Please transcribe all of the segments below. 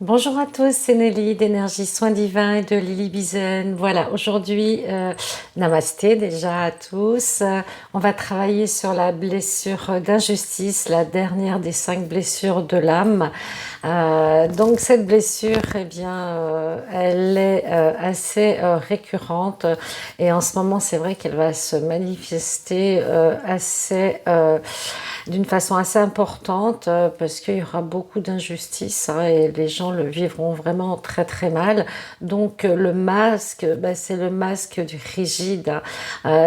Bonjour à tous, c'est Nelly d'Énergie Soins Divins et de Lily Bizen. Voilà, aujourd'hui, namasté déjà à tous. On va travailler sur la blessure d'injustice, la dernière des 5 blessures de l'âme. Donc cette blessure, eh bien, elle est assez récurrente et en ce moment, c'est vrai qu'elle va se manifester d'une façon assez importante parce qu'il y aura beaucoup d'injustices et les gens le vivront vraiment très très mal. Donc le masque, bah, c'est le masque du rigide.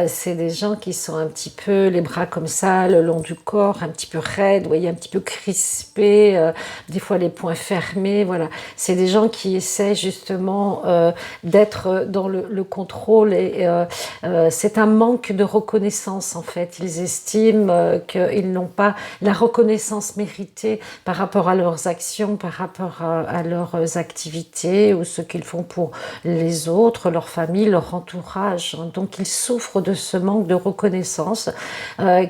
C'est des gens qui sont un petit peu les bras comme ça, le long du corps, un petit peu raides, vous voyez, un petit peu crispés, des fois les poings fermés. Voilà, c'est des gens qui essaient justement d'être dans le contrôle et c'est un manque de reconnaissance en fait. Ils estiment qu'ils n'ont pas la reconnaissance méritée par rapport à leurs actions, par rapport à leurs activités ou ce qu'ils font pour les autres, leur famille, leur entourage. Donc ils souffrent de ce manque de reconnaissance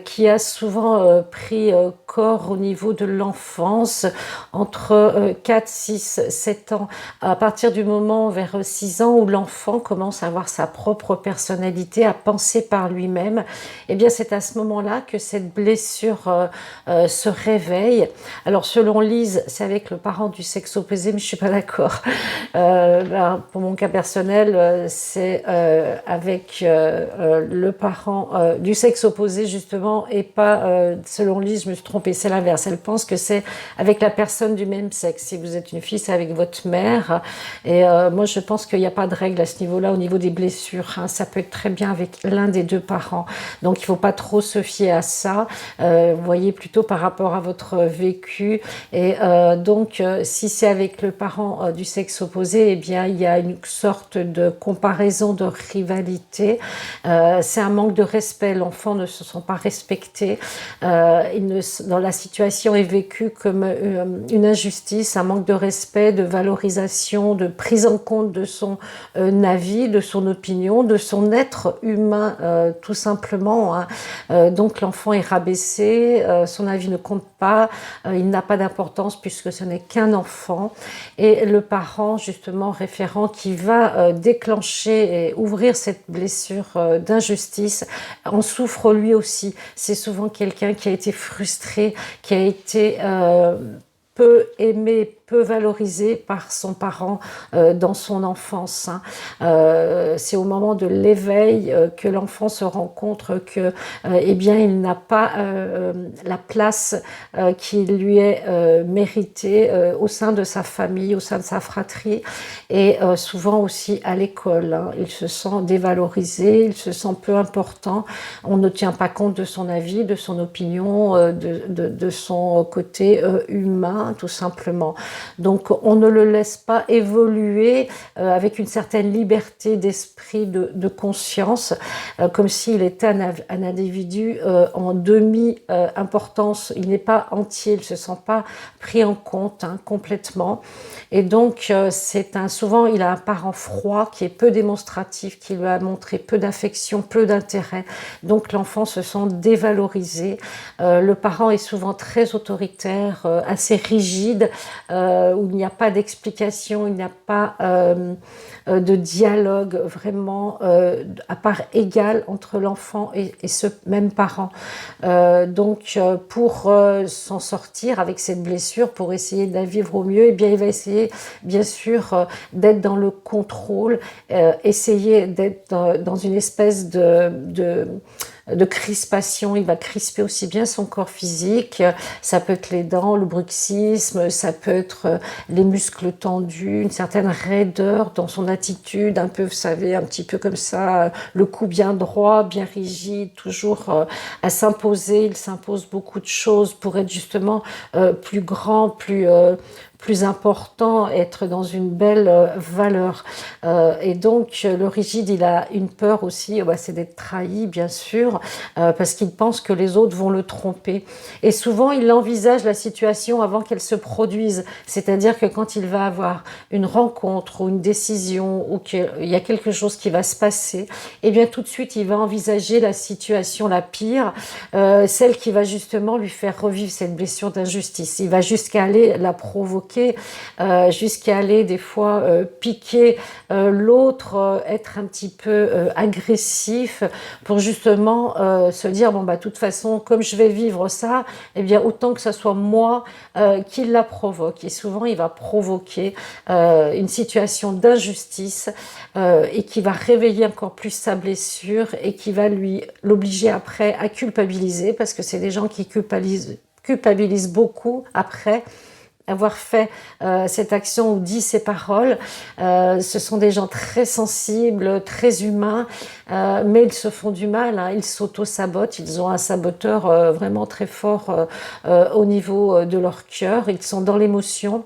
qui a souvent pris corps au niveau de l'enfance entre 4, 6, 7 ans, à partir du moment vers 6 ans où l'enfant commence à avoir sa propre personnalité, à penser par lui-même. Eh bien c'est à ce moment-là que cette blessure se réveille. Alors selon Lise, c'est avec le parent du sexe opposé, mais je suis pas d'accord. Pour mon cas personnel, c'est avec le parent du sexe opposé justement, et pas selon Lise, je me suis trompée, c'est l'inverse. Elle pense que c'est avec la personne du même sexe. Si vous êtes une fille, c'est avec votre mère. Et moi, je pense qu'il n'y a pas de règle à ce niveau-là, au niveau des blessures. Ça peut être très bien avec l'un des deux parents. Donc, il ne faut pas trop se fier à ça. Vous voyez, plutôt par rapport à votre vécu. Et donc, si c'est avec le parent du sexe opposé, eh bien, il y a une sorte de comparaison, de rivalité. C'est un manque de respect. L'enfant ne se sent pas respecté. Dans la situation est vécue comme une injustice, un manque de respect, de valorisation, de prise en compte de son avis, de son opinion, de son être humain, tout simplement. Donc l'enfant est rabaissé, son avis ne compte pas, il n'a pas d'importance puisque ce n'est qu'un enfant. Et le parent, justement, référent qui va déclencher et ouvrir cette blessure d'injustice, en souffre lui aussi. C'est souvent quelqu'un qui a été frustré, qui a été peu aimé, peu valorisé par son parent dans son enfance. C'est au moment de l'éveil que l'enfant se rend compte que, eh bien, il n'a pas la place qui lui est méritée au sein de sa famille, au sein de sa fratrie, et souvent aussi à l'école. Il se sent dévalorisé, il se sent peu important. On ne tient pas compte de son avis, de son opinion, de son côté humain, tout simplement. Donc on ne le laisse pas évoluer avec une certaine liberté d'esprit, de conscience, comme s'il était un individu en demi-importance. Il n'est pas entier, il ne se sent pas pris en compte complètement. Et donc souvent il a un parent froid qui est peu démonstratif, qui lui a montré peu d'affection, peu d'intérêt. Donc l'enfant se sent dévalorisé. Le parent est souvent très autoritaire, assez rigide, où il n'y a pas d'explication, il n'y a pas de dialogue vraiment à part égale entre l'enfant et ce même parent. Donc pour s'en sortir avec cette blessure, pour essayer de la vivre au mieux, eh bien, il va essayer bien sûr d'être dans le contrôle, essayer d'être dans une espèce de crispation. Il va crisper aussi bien son corps physique, ça peut être les dents, le bruxisme, ça peut être les muscles tendus, une certaine raideur dans son attitude, un peu, vous savez, un petit peu comme ça, le cou bien droit, bien rigide, toujours à s'imposer. Il s'impose beaucoup de choses pour être justement plus grand, plus important, être dans une belle valeur. Et donc, le rigide, il a une peur aussi, c'est d'être trahi, bien sûr, parce qu'il pense que les autres vont le tromper. Et souvent, il envisage la situation avant qu'elle se produise. C'est-à-dire que quand il va avoir une rencontre ou une décision ou qu'il y a quelque chose qui va se passer, eh bien, tout de suite, il va envisager la situation la pire, celle qui va justement lui faire revivre cette blessure d'injustice. Il va jusqu'à aller la provoquer provoquer, jusqu'à aller des fois piquer l'autre, être un petit peu agressif pour justement se dire bon bah de toute façon comme je vais vivre ça, eh bien autant que ça soit moi qui la provoque. Et souvent il va provoquer une situation d'injustice et qui va réveiller encore plus sa blessure et qui va l'obliger après à culpabiliser, parce que c'est des gens qui culpabilisent beaucoup après avoir fait cette action ou dit ces paroles. Ce sont des gens très sensibles, très humains, mais ils se font du mal, hein, ils s'auto-sabotent, ils ont un saboteur vraiment très fort au niveau de leur cœur, ils sont dans l'émotion.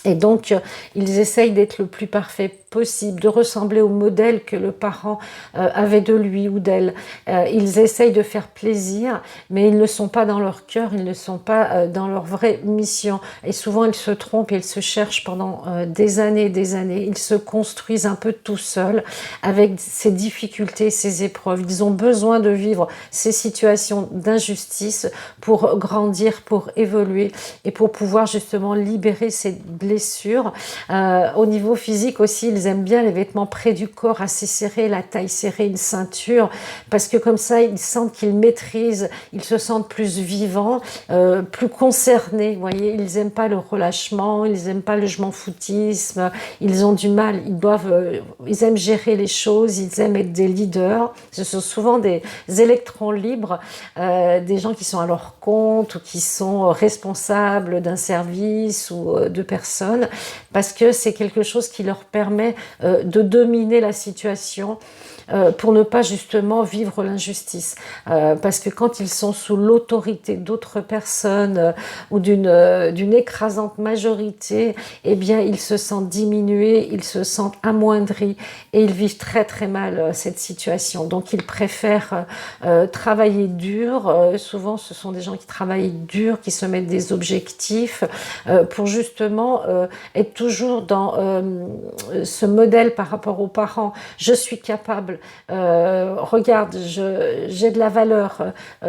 Et donc, ils essayent d'être le plus parfait possible, de ressembler au modèle que le parent avait de lui ou d'elle. Ils essayent de faire plaisir, mais ils ne sont pas dans leur cœur, ils ne sont pas dans leur vraie mission. Et souvent, ils se trompent et ils se cherchent pendant des années et des années. Ils se construisent un peu tout seuls avec ces difficultés, ces épreuves. Ils ont besoin de vivre ces situations d'injustice pour grandir, pour évoluer et pour pouvoir justement libérer ces blessures. Au niveau physique aussi, ils aiment bien les vêtements près du corps, assez serrés, la taille serrée, une ceinture, parce que comme ça, ils sentent qu'ils maîtrisent, ils se sentent plus vivants, plus concernés. Vous voyez, ils n'aiment pas le relâchement, ils n'aiment pas le je m'en foutisme, ils ont du mal, ils aiment gérer les choses, ils aiment être des leaders. Ce sont souvent des électrons libres, des gens qui sont à leur compte ou qui sont responsables d'un service ou de personnes, parce que c'est quelque chose qui leur permet de dominer la situation pour ne pas justement vivre l'injustice. Parce que quand ils sont sous l'autorité d'autres personnes ou d'une écrasante majorité, eh bien ils se sentent diminués, ils se sentent amoindris et ils vivent très très mal cette situation. Donc ils préfèrent travailler dur. Souvent ce sont des gens qui travaillent dur, qui se mettent des objectifs pour justement être toujours dans ce modèle par rapport aux parents. Je suis capable, regarde, j'ai de la valeur,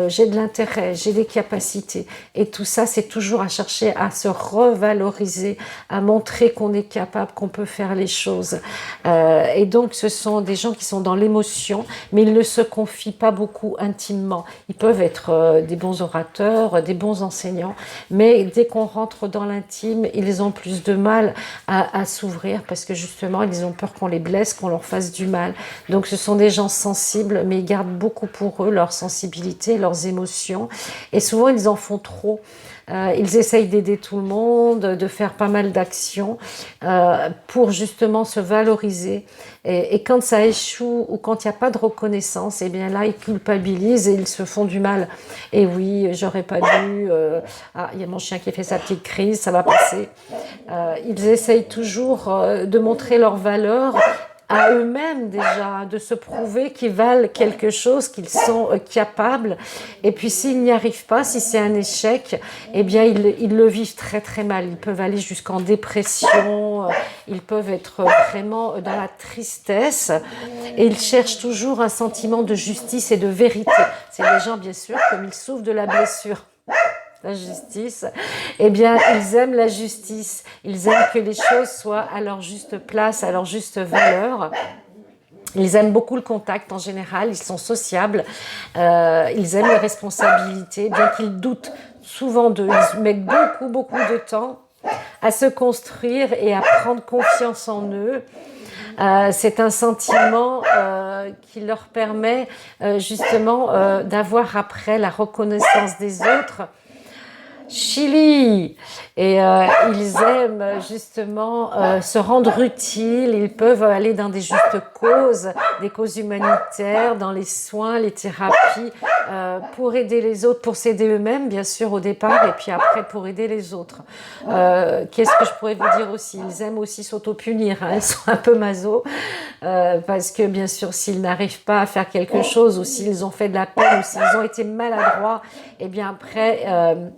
j'ai de l'intérêt, j'ai des capacités. Et tout ça, c'est toujours à chercher à se revaloriser, à montrer qu'on est capable, qu'on peut faire les choses. Et donc, ce sont des gens qui sont dans l'émotion, mais ils ne se confient pas beaucoup intimement. Ils peuvent être des bons orateurs, des bons enseignants, mais dès qu'on rentre dans l'intime, ils ont plus de mal à s'ouvrir parce que justement, ils ont peur qu'on les blesse, qu'on leur fasse du mal. Donc, ce sont des gens sensibles, mais ils gardent beaucoup pour eux leur sensibilité, leurs émotions. Et souvent, ils en font trop. Ils essayent d'aider tout le monde, de faire pas mal d'actions pour justement se valoriser. Et quand ça échoue ou quand il n'y a pas de reconnaissance, eh bien là, ils culpabilisent et ils se font du mal. Et oui, j'aurais pas dû. Il y a mon chien qui fait sa petite crise, ça va passer. Ils essayent toujours de montrer leur valeur à eux-mêmes déjà, de se prouver qu'ils valent quelque chose, qu'ils sont capables. Et puis s'ils n'y arrivent pas, si c'est un échec, eh bien ils le vivent très très mal. Ils peuvent aller jusqu'en dépression, ils peuvent être vraiment dans la tristesse et ils cherchent toujours un sentiment de justice et de vérité. C'est des gens, bien sûr, comme ils souffrent de la blessure, la justice, eh bien, ils aiment la justice. Ils aiment que les choses soient à leur juste place, à leur juste valeur. Ils aiment beaucoup le contact en général, ils sont sociables, ils aiment les responsabilités, bien qu'ils doutent souvent d'eux. Ils mettent beaucoup de temps à se construire et à prendre confiance en eux. C'est un sentiment qui leur permet justement d'avoir après la reconnaissance des autres. Chili. Et ils aiment justement se rendre utiles, ils peuvent aller dans des justes causes, des causes humanitaires, dans les soins, les thérapies, pour aider les autres, pour s'aider eux-mêmes bien sûr au départ et puis après pour aider les autres. Qu'est-ce que je pourrais vous dire aussi? Ils aiment aussi s'auto-punir, hein, ils sont un peu maso, parce que bien sûr s'ils n'arrivent pas à faire quelque chose ou s'ils ont fait de la peine ou s'ils ont été maladroits, et bien après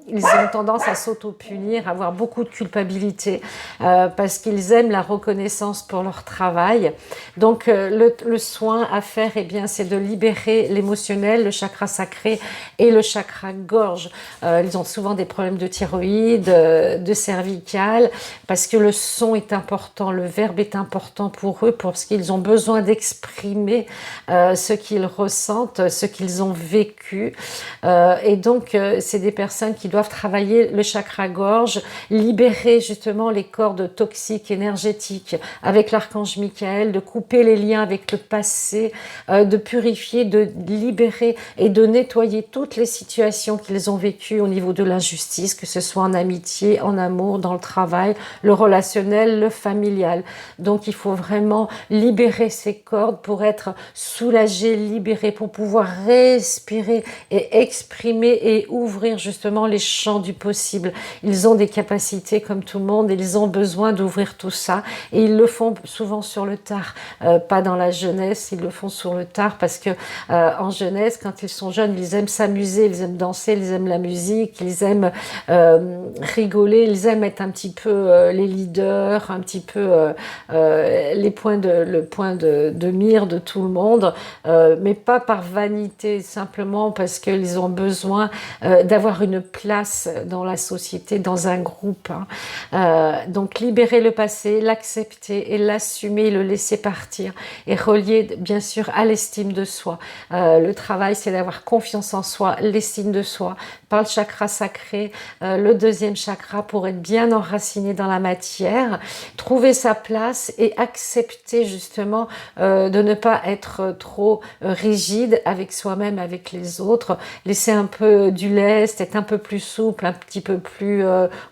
ils ont ont tendance à s'auto-punir, à avoir beaucoup de culpabilité parce qu'ils aiment la reconnaissance pour leur travail. Donc le soin à faire, eh bien, c'est de libérer l'émotionnel, le chakra sacré et le chakra gorge. Ils ont souvent des problèmes de thyroïde, de cervicale, parce que le son est important, le verbe est important pour eux, parce qu'ils ont besoin d'exprimer ce qu'ils ressentent, ce qu'ils ont vécu. Et donc, c'est des personnes qui doivent travailler le chakra gorge, libérer justement les cordes toxiques, énergétiques, avec l'archange Michael, de couper les liens avec le passé, de purifier, de libérer et de nettoyer toutes les situations qu'ils ont vécues au niveau de l'injustice, que ce soit en amitié, en amour, dans le travail, le relationnel, le familial. Donc il faut vraiment libérer ces cordes pour être soulagé, libéré, pour pouvoir respirer et exprimer et ouvrir justement les champs du possible. Ils ont des capacités comme tout le monde, et ils ont besoin d'ouvrir tout ça, et ils le font souvent sur le tard, pas dans la jeunesse, ils le font sur le tard parce que en jeunesse, quand ils sont jeunes, ils aiment s'amuser, ils aiment danser, ils aiment la musique, ils aiment rigoler, ils aiment être un petit peu les leaders, un petit peu le point de mire de tout le monde, mais pas par vanité, simplement parce qu'ils ont besoin d'avoir une place dans la société, dans un groupe. Donc libérer le passé, l'accepter et l'assumer, le laisser partir, et relier bien sûr à l'estime de soi. Le travail, c'est d'avoir confiance en soi, l'estime de soi, par le chakra sacré, le deuxième chakra, pour être bien enraciné dans la matière, trouver sa place et accepter justement de ne pas être trop rigide avec soi-même, avec les autres, laisser un peu du lest, être un peu plus souple, un petit peu plus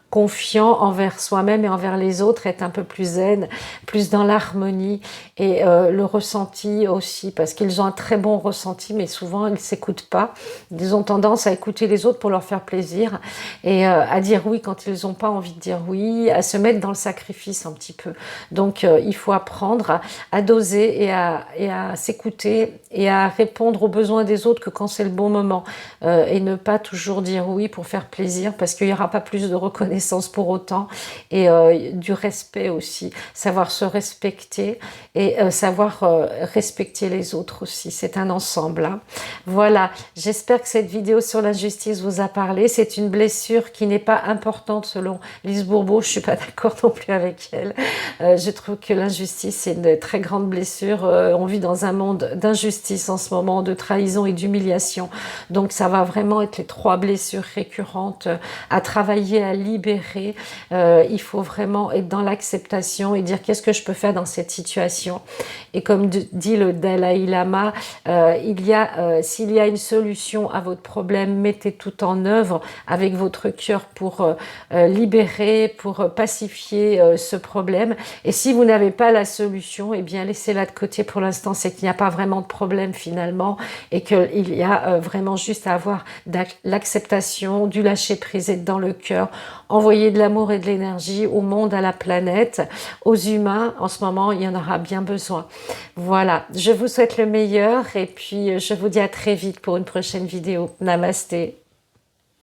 confiant envers soi-même et envers les autres, être un peu plus zen, plus dans l'harmonie, et le ressenti aussi, parce qu'ils ont un très bon ressenti, mais souvent ils ne s'écoutent pas. Ils ont tendance à écouter les autres pour leur faire plaisir, et à dire oui quand ils n'ont pas envie de dire oui, à se mettre dans le sacrifice un petit peu. Donc il faut apprendre à doser et à s'écouter et à répondre aux besoins des autres que quand c'est le bon moment, et ne pas toujours dire oui pour faire plaisir, parce qu'il n'y aura pas plus de reconnaissance pour autant, et du respect aussi, savoir se respecter et savoir respecter les autres aussi, c'est un ensemble, hein. Voilà, j'espère que cette vidéo sur l'injustice vous a parlé. C'est une blessure qui n'est pas importante selon Lise Bourbeau, je suis pas d'accord non plus avec elle. Je trouve que l'injustice, c'est une très grande blessure. On vit dans un monde d'injustice en ce moment, de trahison et d'humiliation, donc ça va vraiment être les trois blessures récurrentes à travailler, à libérer. Il faut vraiment être dans l'acceptation et dire qu'est-ce que je peux faire dans cette situation. Et comme dit le Dalai Lama, s'il y a une solution à votre problème, mettez tout en œuvre avec votre cœur pour libérer, pour pacifier ce problème. Et si vous n'avez pas la solution, eh bien laissez-la de côté pour l'instant, c'est qu'il n'y a pas vraiment de problème finalement, et qu'il y a vraiment juste à avoir l'acceptation, du lâcher prise, être dans le cœur, envoyer de l'amour et de l'énergie au monde, à la planète, aux humains. En ce moment, il y en aura bien besoin. Voilà, je vous souhaite le meilleur, et puis je vous dis à très vite pour une prochaine vidéo. Namasté.